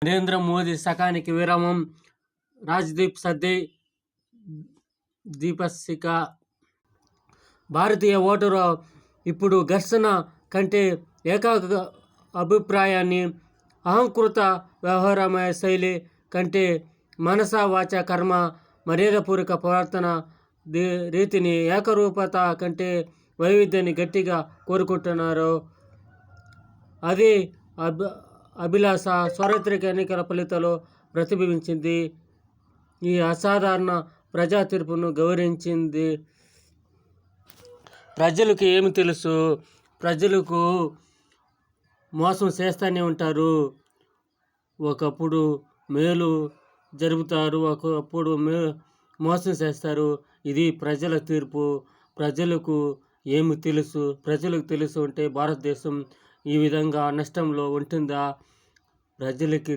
నరేంద్ర మోదీ శకానికి విరామం. రాజ్దీప్ సర్దే దీపశిఖ. భారతీయ ఓటరు ఇప్పుడు ఘర్షణ కంటే ఏకాగ్ర అభిప్రాయాన్ని, అహంకృత వ్యవహారమయ శైలి కంటే మనస వాచ కర్మ మర్యాదపూర్వక ప్రవర్తన రీతిని, ఏకరూపత కంటే వైవిధ్యాన్ని గట్టిగా కోరుకుంటున్నారు. అది అభిలాష సార్వత్రిక ఎన్నికల ఫలితాల్లో ప్రతిబింబించింది. ఈ అసాధారణ ప్రజా తీర్పును గౌరవించింది. ప్రజలకు ఏమి తెలుసు? ప్రజలకు మోసం చేస్తూనే ఉంటారు. ఒకప్పుడు మేలు జరుపుతారు, ఒకప్పుడు మోసం చేస్తారు. ఇది ప్రజల తీర్పు. ప్రజలకు ఏమి తెలుసు? ప్రజలకు తెలుసు అంటే భారతదేశం ఈ విధంగా నష్టంలో ఉంటుందా? ప్రజలకి